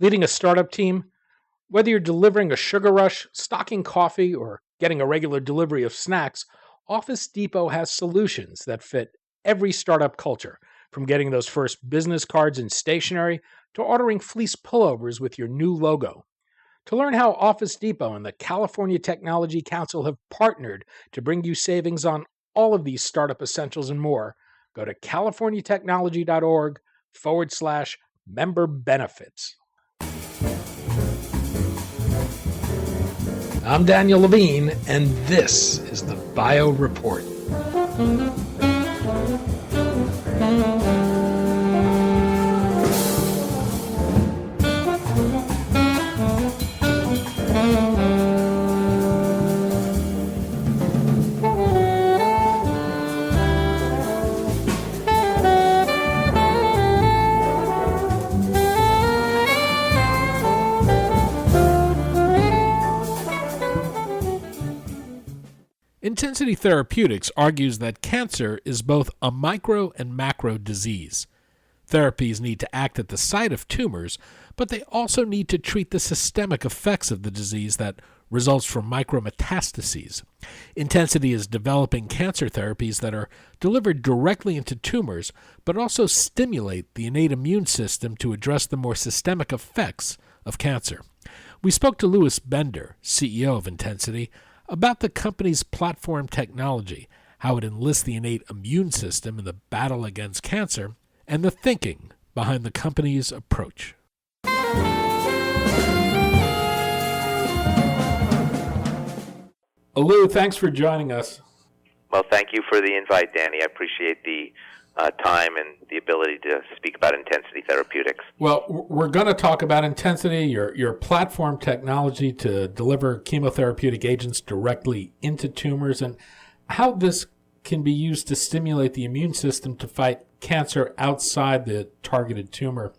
Leading a startup team, whether you're delivering a sugar rush, stocking coffee, or getting a regular delivery of snacks, Office Depot has solutions that fit every startup culture, from getting those first business cards and stationery to ordering fleece pullovers with your new logo. To learn how Office Depot and the California Technology Council have partnered to bring you savings on all of these startup essentials and more, go to californiatechnology.org/member benefits. I'm Daniel Levine, and this is the Bio Report. Intensity Therapeutics argues that cancer is both a micro and macro disease. Therapies need to act at the site of tumors, but they also need to treat the systemic effects of the disease that results from micro-metastases. Intensity is developing cancer therapies that are delivered directly into tumors, but also stimulate the innate immune system to address the more systemic effects of cancer. We spoke to Louis Bender, CEO of Intensity, about the company's platform technology, how it enlists the innate immune system in the battle against cancer, and the thinking behind the company's approach. Lou, thanks for joining us. Well, thank you for the invite, Danny. I appreciate the time and the ability to speak about Intensity Therapeutics. Well, we're going to talk about Intensity, your platform technology to deliver chemotherapeutic agents directly into tumors, and how this can be used to stimulate the immune system to fight cancer outside the targeted tumor.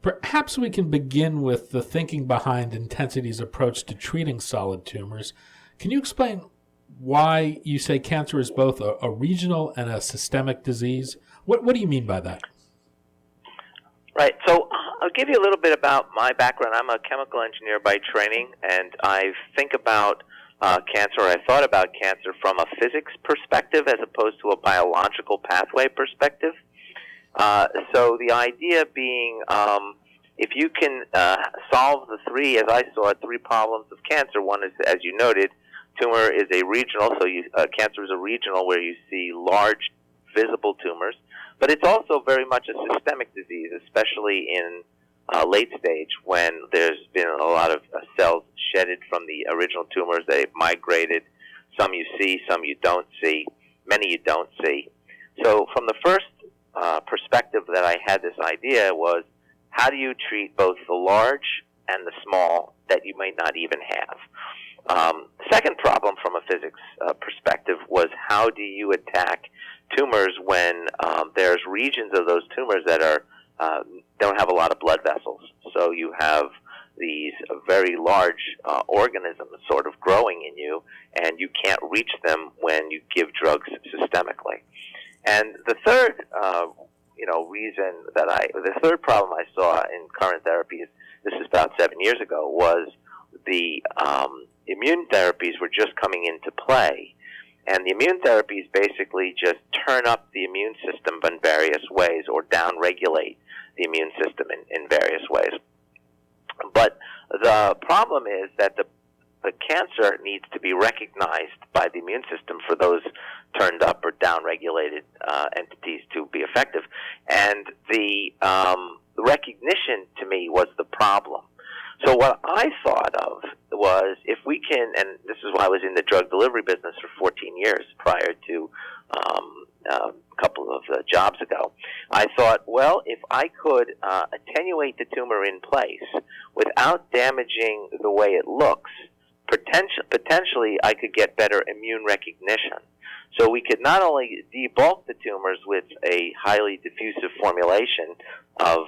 Perhaps we can begin with the thinking behind Intensity's approach to treating solid tumors. Can you explain why you say cancer is both a regional and a systemic disease? What do you mean by that? Right. So I'll give you a little bit about my background. I'm a chemical engineer by training, and I think about cancer, or I thought about cancer from a physics perspective as opposed to a biological pathway perspective. So the idea being, if you can solve the three, as I saw it, three problems of cancer. One is, as you noted, tumor is a regional, so cancer is a regional where you see large visible tumors, but it's also very much a systemic disease, especially in late stage when there's been a lot of cells shedded from the original tumors. They've migrated. Some you see, some you don't see, many you don't see. So from the first perspective that I had this idea was, how do you treat both the large and the small that you might not even have? Second problem from a physics perspective was, how do you attack tumors when there's regions of those tumors that don't have a lot of blood vessels? So you have these very large organisms sort of growing in you, and you can't reach them when you give drugs systemically. And the third the third problem I saw in current therapies, this is about 7 years ago, was the immune therapies were just coming into play. And the immune therapies basically just turn up the immune system in various ways, or downregulate the immune system in various ways. But the problem is that the cancer needs to be recognized by the immune system for those turned up or downregulated entities to be effective. And the recognition, to me, was the problem. So what I thought of was, if we can, and this is why I was in the drug delivery business for 14 years prior to a couple of jobs ago, I thought, well, if I could attenuate the tumor in place without damaging the way it looks, potentially I could get better immune recognition. So we could not only debulk the tumors with a highly diffusive formulation of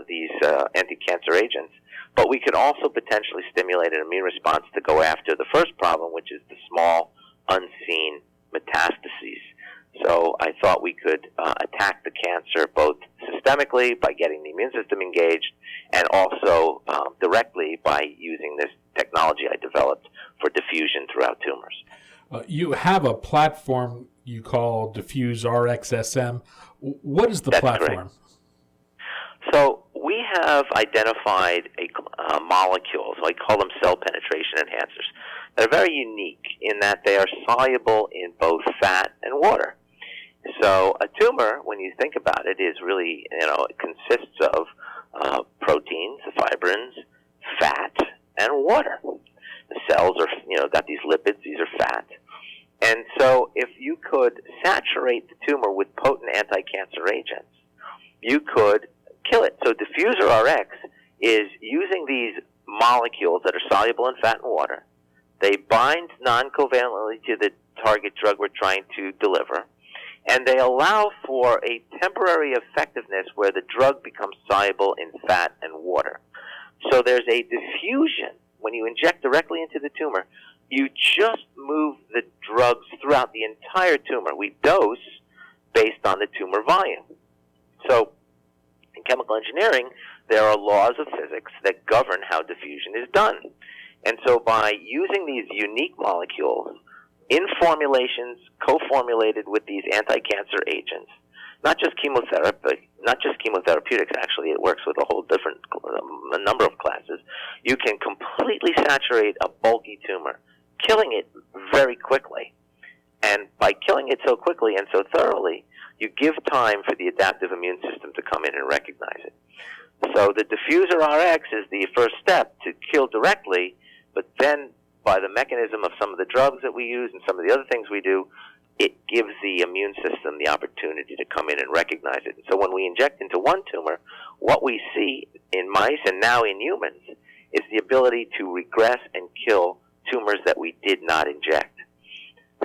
these anti-cancer agents, but we could also potentially stimulate an immune response to go after the first problem, which is the small, unseen metastases. So I thought we could attack the cancer both systemically by getting the immune system engaged, and also directly by using this technology I developed for diffusion throughout tumors. You have a platform you call Diffuse RxSM. What is the That's platform? Correct. So we have identified molecules, I call them cell penetration enhancers. They're very unique in that they are soluble in both fat and water. So a tumor, when you think about it, is really, it consists of proteins, fibrins, fat, and water. The cells are, got these lipids, these are fat. And so if you could saturate the tumor with potent anti-cancer agents, you could kill it. So Diffuser RX is using these molecules that are soluble in fat and water. They bind non-covalently to the target drug we're trying to deliver, and they allow for a temporary effectiveness where the drug becomes soluble in fat and water. So there's a diffusion. When you inject directly into the tumor, you just move the drugs throughout the entire tumor. We dose based on the tumor volume. So in chemical engineering, there are laws of physics that govern how diffusion is done. And so by using these unique molecules in formulations co-formulated with these anti-cancer agents, not just chemotherapy, not just chemotherapeutics, actually, it works with a whole different a number of classes, you can completely saturate a bulky tumor, killing it very quickly. And by killing it so quickly and so thoroughly, you give time for the adaptive immune system to come in and recognize it. So the Diffuser RX is the first step to kill directly, but then by the mechanism of some of the drugs that we use and some of the other things we do, it gives the immune system the opportunity to come in and recognize it. And so when we inject into one tumor, what we see in mice and now in humans is the ability to regress and kill tumors that we did not inject.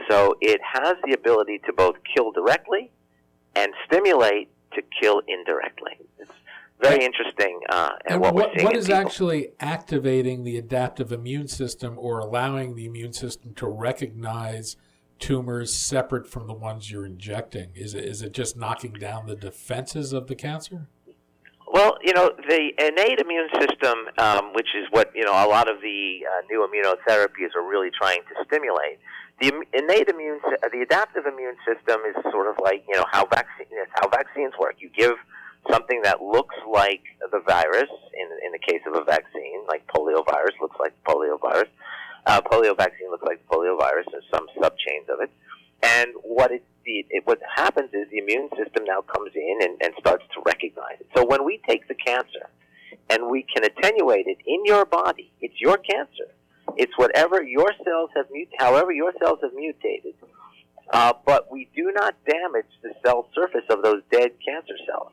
So it has the ability to both kill directly and stimulate to kill indirectly. It's very interesting. And what we're seeing what in is people. actually activating the adaptive immune system or allowing the immune system to recognize tumors separate from the ones you're injecting? Is it just knocking down the defenses of the cancer? Well, the innate immune system, which is what, a lot of the new immunotherapies are really trying to stimulate. The adaptive immune system is sort of like, how vaccines work. You give something that looks like the virus, in the case of a vaccine, like polio virus looks like the polio virus. Polio vaccine looks like the polio virus. There's some subchains of it. And what happens is the immune system now comes in and starts to recognize it. So when we take the cancer and we can attenuate it in your body, it's your cancer. It's whatever your cells have however your cells have mutated. But we do not damage the cell surface of those dead cancer cells.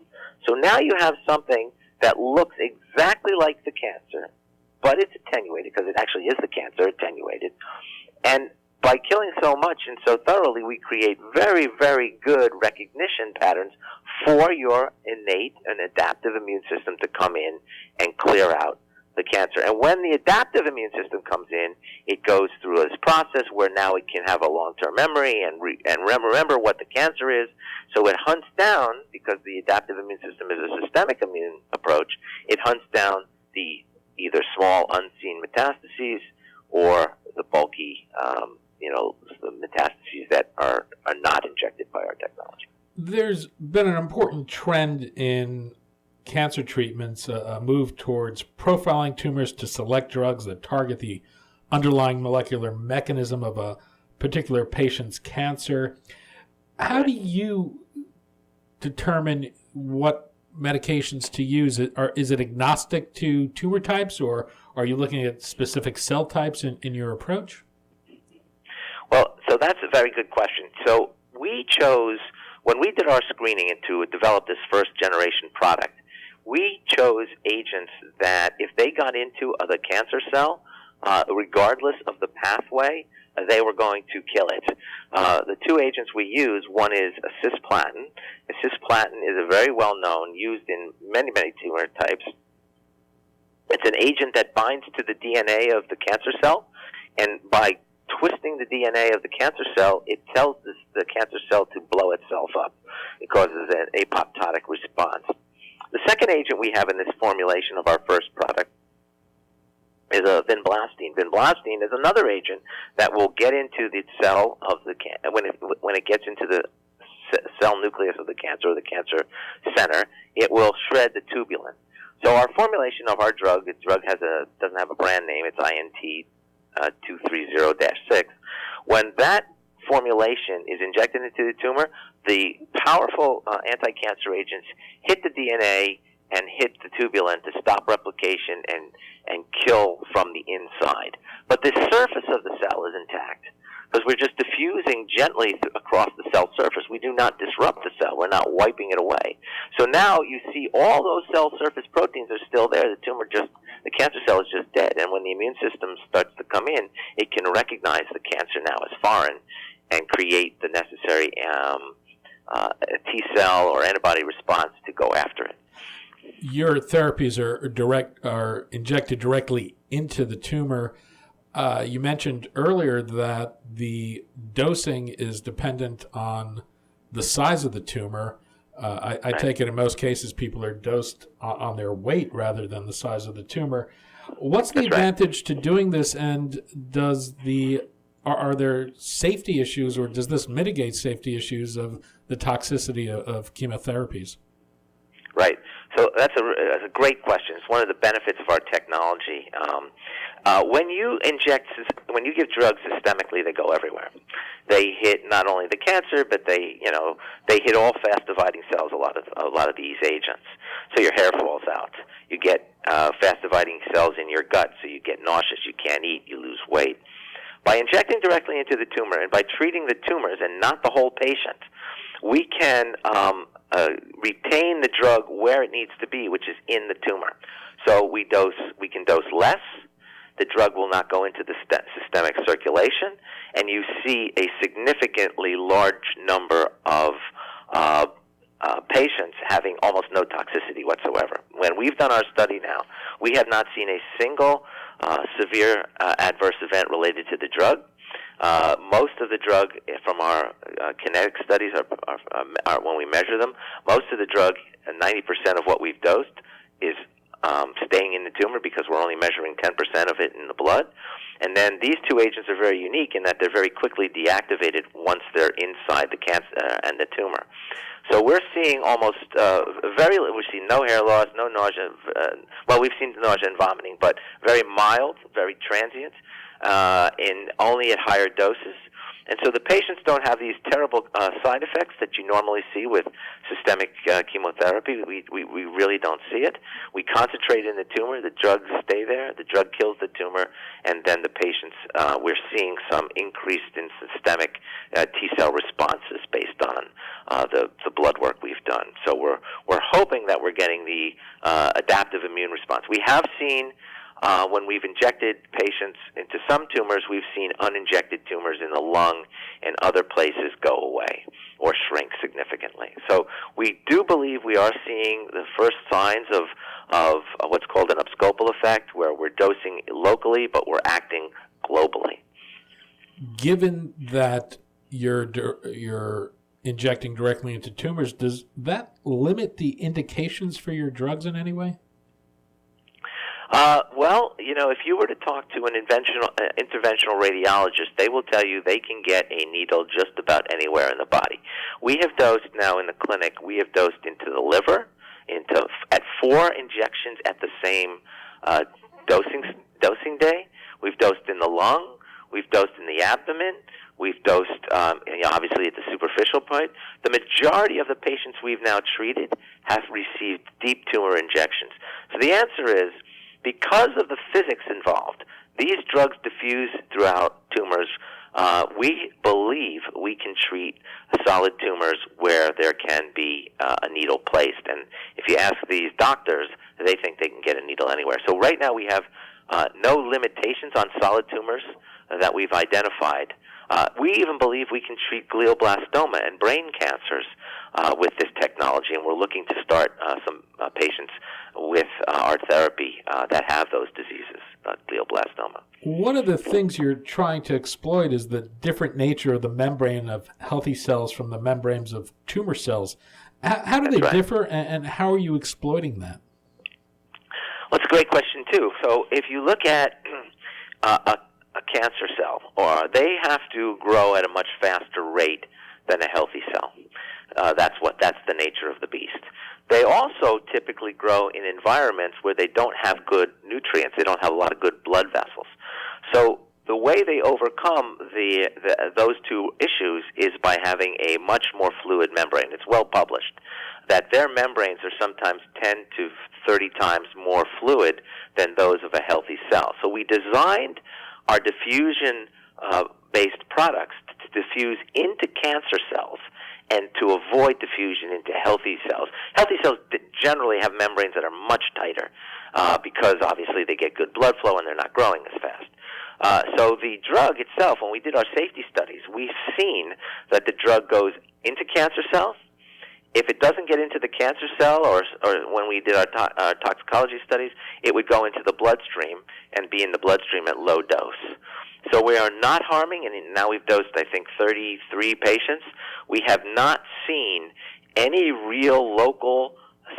So now you have something that looks exactly like the cancer, but it's attenuated because it actually is the cancer attenuated. And by killing so much and so thoroughly, we create very, very good recognition patterns for your innate and adaptive immune system to come in and clear out the cancer. And when the adaptive immune system comes in, it goes through this process where now it can have a long-term memory and remember what the cancer is. So it hunts down, because the adaptive immune system is a systemic immune approach, it hunts down the either small unseen metastases or the bulky, the metastases that are not injected by our technology. There's been an important trend in cancer treatments, a move towards profiling tumors to select drugs that target the underlying molecular mechanism of a particular patient's cancer. How do you determine what medications to use? Is it agnostic to tumor types, or are you looking at specific cell types in your approach? Well, so that's a very good question. So we chose, when we did our screening and to develop this first generation product, we chose agents that if they got into the cancer cell, regardless of the pathway, they were going to kill it. The two agents we use, one is a cisplatin. A cisplatin is a very well-known, used in many, many tumor types. It's an agent that binds to the DNA of the cancer cell, and by twisting the DNA of the cancer cell, it tells the cancer cell to blow itself up. It causes an apoptotic response. The second agent we have in this formulation of our first product vinblastine. Vinblastine is another agent that will get into the cell of the when it gets into the cell nucleus of the cancer or the cancer center, it will shred the tubulin. So our formulation of our drug, the drug doesn't have a brand name. It's INT 230-6. When that formulation is injected into the tumor, the powerful anti-cancer agents hit the DNA and hit the tubulin to stop replication and kill from the inside. But the surface of the cell is intact because we're just diffusing gently across the cell surface. We do not disrupt the cell. We're not wiping it away. So now you see all those cell surface proteins are still there. The cancer cell is just dead. And when the immune system starts to come in, it can recognize the cancer now as foreign and create the necessary T cell or antibody response to go after it. Your therapies are injected directly into the tumor. You mentioned earlier that the dosing is dependent on the size of the tumor. I take it in most cases people are dosed on their weight rather than the size of the tumor. What's the advantage to doing this, and are there safety issues, or does this mitigate safety issues of the toxicity of chemotherapies? Right. So that's a great question. It's one of the benefits of our technology. When you give drugs systemically, they go everywhere. They hit not only the cancer, but they hit all fast-dividing cells. A lot of these agents. So your hair falls out. You get fast-dividing cells in your gut, so you get nauseous. You can't eat. You lose weight. By injecting directly into the tumor and by treating the tumors and not the whole patient, we can retain the drug where it needs to be, which is in the tumor. So we can dose less. The drug will not go into the systemic circulation, and you see a significantly large number of patients having almost no toxicity whatsoever. When we've done our study now, we have not seen a single severe adverse event related to the drug. Most of the drug from our kinetic studies are when we measure them, most of the drug, 90% of what we've dosed, is staying in the tumor because we're only measuring 10% of it in the blood. And then these two agents are very unique in that they're very quickly deactivated once they're inside the cancer and the tumor. So we're seeing almost we've seen no hair loss, no nausea. We've seen nausea and vomiting, but very mild, very transient, only at higher doses. And so the patients don't have these terrible side effects that you normally see with systemic chemotherapy. We really don't see it. We concentrate in the tumor. The drugs stay there. The drug kills the tumor. And then the patients, we're seeing some increased in systemic T-cell responses based on the blood work we've done. So we're hoping that we're getting the adaptive immune response. We have seen when we've injected patients into some tumors, we've seen uninjected tumors in the lung and other places go away or shrink significantly. So we do believe we are seeing the first signs of what's called an abscopal effect, where we're dosing locally, but we're acting globally. Given that you're injecting directly into tumors, does that limit the indications for your drugs in any way? If you were to talk to an interventional radiologist, they will tell you they can get a needle just about anywhere in the body. We have dosed now in the clinic, we have dosed into the liver, at 4 injections at the same dosing day. We've dosed in the lung. We've dosed in the abdomen. We've dosed, obviously, at the superficial part. The majority of the patients we've now treated have received deep tumor injections. So the answer is, because of the physics involved, these drugs diffuse throughout tumors. We believe we can treat solid tumors where there can be a needle placed. And if you ask these doctors, they think they can get a needle anywhere. So right now we have no limitations on solid tumors that we've identified. We even believe we can treat glioblastoma and brain cancers with this technology, and we're looking to start some patients with our therapy that have those diseases, glioblastoma. One of the things you're trying to exploit is the different nature of the membrane of healthy cells from the membranes of tumor cells. How do they differ, and how are you exploiting that? Well, it's a great question, too. So if you look at a cancer cell, or they have to grow at a much faster rate than a healthy cell. That's the nature of the beast. They also typically grow in environments where they don't have good nutrients. They don't have a lot of good blood vessels. So the way they overcome those two issues is by having a much more fluid membrane. It's well published that their membranes are sometimes 10 to 30 times more fluid than those of a healthy cell. So we designed our diffusion-based products to diffuse into cancer cells and to avoid diffusion into healthy cells. Healthy cells generally have membranes that are much tighter because obviously they get good blood flow and they're not growing as fast. So the drug itself, when we did our safety studies, we've seen that the drug goes into cancer cells. If it doesn't get into the cancer cell, or when we did our toxicology studies, it would go into the bloodstream and be in the bloodstream at low dose. So we are not harming, and now we've dosed, I think, 33 patients. We have not seen any real local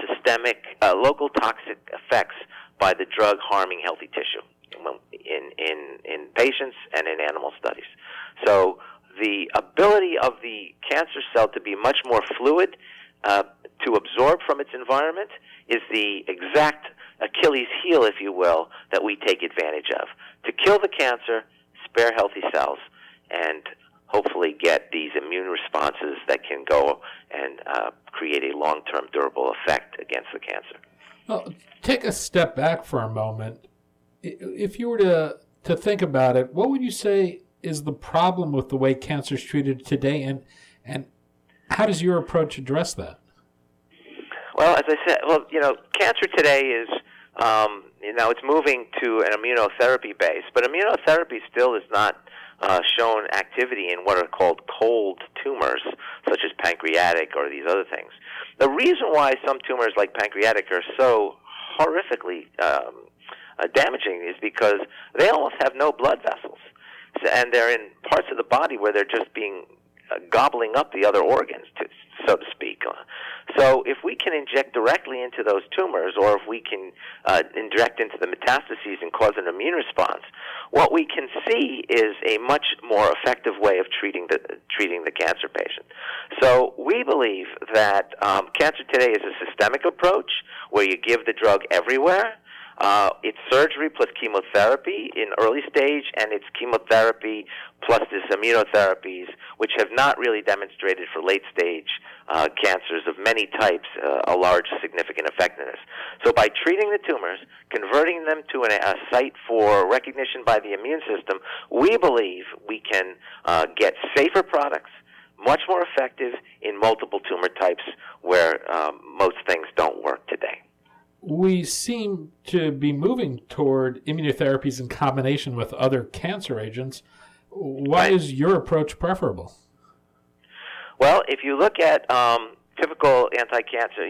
systemic, local toxic effects by the drug harming healthy tissue in patients and in animal studies. So the ability of the cancer cell to be much more fluid, to absorb from its environment, is the exact Achilles heel, if you will, that we take advantage of. To kill the cancer, spare healthy cells, and hopefully get these immune responses that can go and create a long-term durable effect against the cancer. Well, take a step back for a moment. If you were to think about it, what would you say is the problem with the way cancer is treated today, and how does your approach address that? Well, as I said, cancer today is, it's moving to an immunotherapy base, but immunotherapy still is not shown activity in what are called cold tumors, such as pancreatic or these other things. The reason why some tumors like pancreatic are so horrifically damaging is because they almost have no blood vessels, and they're in parts of the body where they're just being gobbling up the other organs, so to speak. So if we can inject directly into those tumors, or if we can inject into the metastases and cause an immune response, what we can see is a much more effective way of treating the cancer patient. So we believe that cancer today is a systemic approach where you give the drug everywhere. It's surgery plus chemotherapy in early stage, and it's chemotherapy plus this immunotherapies, which have not really demonstrated for late stage cancers of many types a large significant effectiveness. So by treating the tumors, converting them to a site for recognition by the immune system, we believe we can get safer products, much more effective in multiple tumor types where most things don't work today. We seem to be moving toward immunotherapies in combination with other cancer agents. Why is your approach preferable? Well, if you look at typical anti-cancer,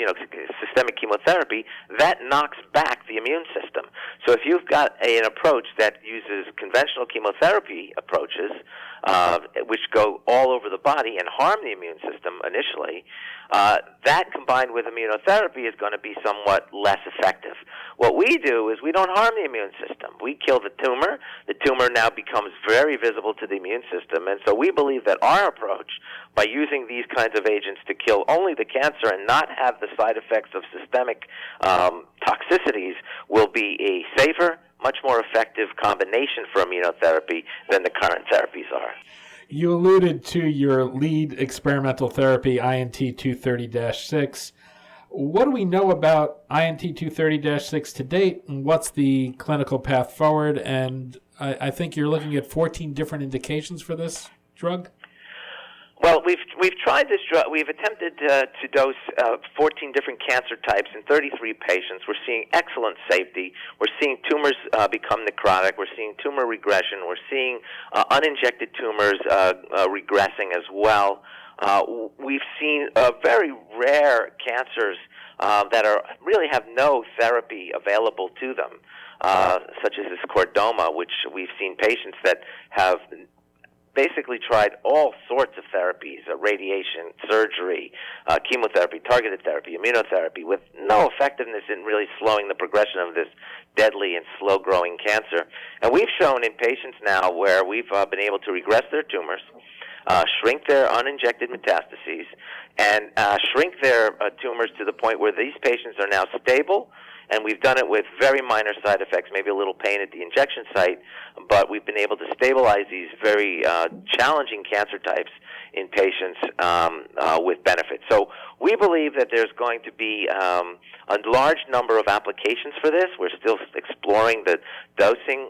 systemic chemotherapy, that knocks back the immune system. So if you've got an approach that uses conventional chemotherapy approaches, which go all over the body and harm the immune system initially, that combined with immunotherapy is going to be somewhat less effective. What we do is we don't harm the immune system. We kill the tumor. The tumor now becomes very visible to the immune system, and so we believe that our approach, by using these kinds of agents to kill only the cancer and not have the side effects of systemic toxicities, will be a safer, much more effective combination for immunotherapy than the current therapies are. You alluded to your lead experimental therapy, INT230-6. What do we know about INT230-6 to date, and what's the clinical path forward? And I think you're looking at 14 different indications for this drug? Well, we've tried this drug. We've attempted to dose 14 different cancer types in 33 patients. We're seeing excellent safety. We're seeing tumors become necrotic. We're seeing tumor regression. We're seeing uninjected tumors regressing as well. We've seen very rare cancers that really have no therapy available to them, such as this chordoma, which we've seen patients that have basically tried all sorts of therapies, radiation, surgery, chemotherapy, targeted therapy, immunotherapy, with no effectiveness in really slowing the progression of this deadly and slow-growing cancer. And we've shown in patients now where we've been able to regress their tumors, shrink their uninjected metastases, and shrink their tumors to the point where these patients are now stable. And we've done it with very minor side effects, maybe a little pain at the injection site, but we've been able to stabilize these very challenging cancer types in patients with benefit. So we believe that there's going to be a large number of applications for this. We're still exploring the dosing,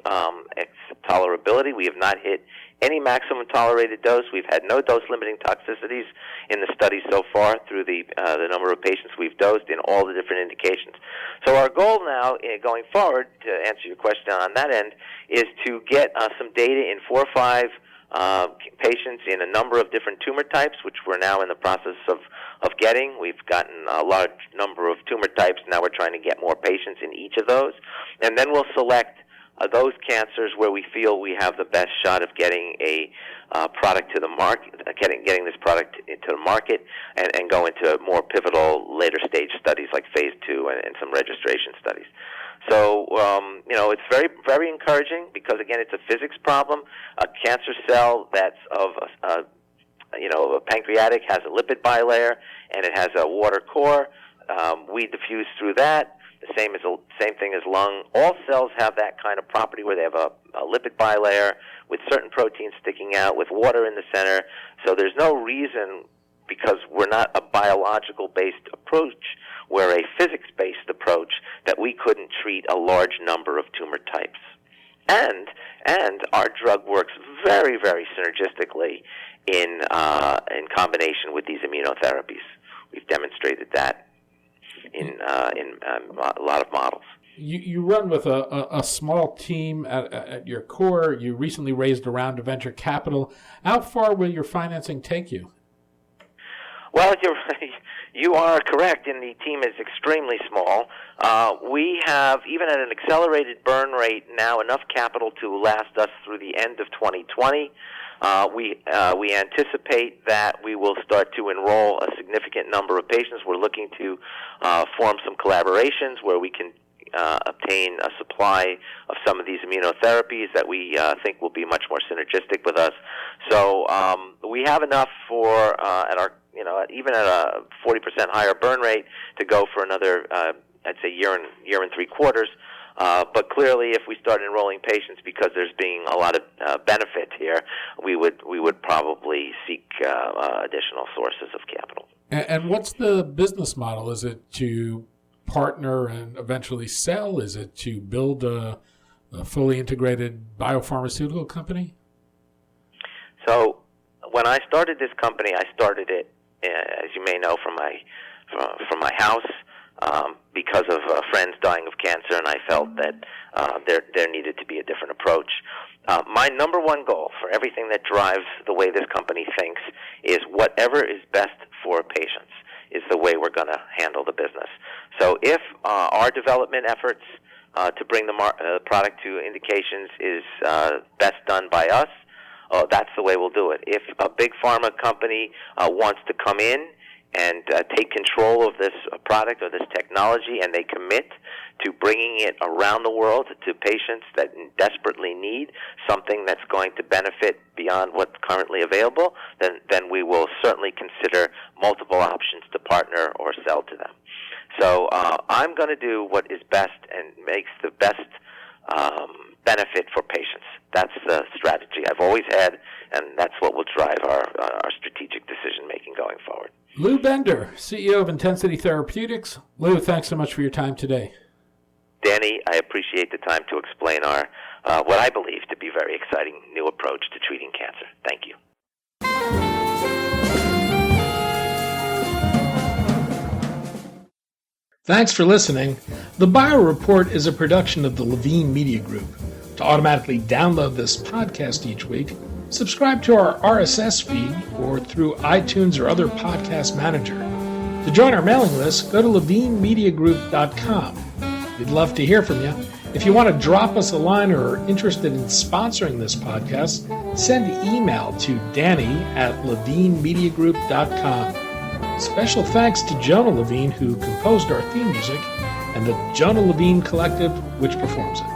tolerability. We have not hit any maximum tolerated dose. We've had no dose-limiting toxicities in the study so far through the number of patients we've dosed in all the different indications. So our goal now, going forward, to answer your question on that end, is to get some data in 4 or 5 patients in a number of different tumor types, which we're now in the process of getting. We've gotten a large number of tumor types. Now we're trying to get more patients in each of those. And then we'll select those cancers where we feel we have the best shot of getting a product to the market, getting this product into the market, and go into more pivotal later stage studies like phase 2 and some registration studies. So, it's very, very encouraging because, again, it's a physics problem. A cancer cell that's of, a pancreatic has a lipid bilayer and it has a water core. We diffuse through that. The same thing as lung. All cells have that kind of property where they have a lipid bilayer with certain proteins sticking out with water in the center. So there's no reason, because we're not a biological-based approach, we're a physics-based approach, that we couldn't treat a large number of tumor types. And our drug works very, very synergistically in combination with these immunotherapies. We've demonstrated that in a lot of models. You run with a small team at your core. You recently raised a round of venture capital. How far will your financing take you? Well, you are correct, and the team is extremely small. We have, even at an accelerated burn rate, now enough capital to last us through the end of 2020. We anticipate that we will start to enroll a significant number of patients. We're looking to form some collaborations where we can obtain a supply of some of these immunotherapies that we think will be much more synergistic with us. So we have enough for even at a 40% higher burn rate to go for another, I'd say, year and 3 quarters. But clearly, if we start enrolling patients, because there's being a lot of benefit here, we would probably seek additional sources of capital. And what's the business model? Is it to partner and eventually sell? Is it to build a fully integrated biopharmaceutical company? So when I started this company, I started it, as you may know, from my house. Because of friends dying of cancer, and I felt that there needed to be a different approach. My number one goal for everything that drives the way this company thinks is whatever is best for patients is the way we're going to handle the business. So if our development efforts to bring the product to indications is best done by us, that's the way we'll do it. If a big pharma company wants to come in and take control of this product or this technology, and they commit to bringing it around the world to patients that desperately need something that's going to benefit beyond what's currently available, then we will certainly consider multiple options to partner or sell to them. So I'm going to do what is best and makes the best benefit for patients. That's the strategy I've always had, and that's what will drive our strategic decision-making going forward. Lou Bender, CEO of Intensity Therapeutics. Lou, thanks so much for your time today. Danny, I appreciate the time to explain our what I believe to be very exciting new approach to treating cancer. Thank you. Thanks for listening. The Bio Report is a production of the Levine Media Group. To automatically download this podcast each week, subscribe to our RSS feed or through iTunes or other podcast manager. To join our mailing list, go to levinemediagroup.com. We'd love to hear from you. If you want to drop us a line or are interested in sponsoring this podcast, send email to danny@levinemediagroup.com. Special thanks to Jonah Levine, who composed our theme music, and the Jonah Levine Collective, which performs it.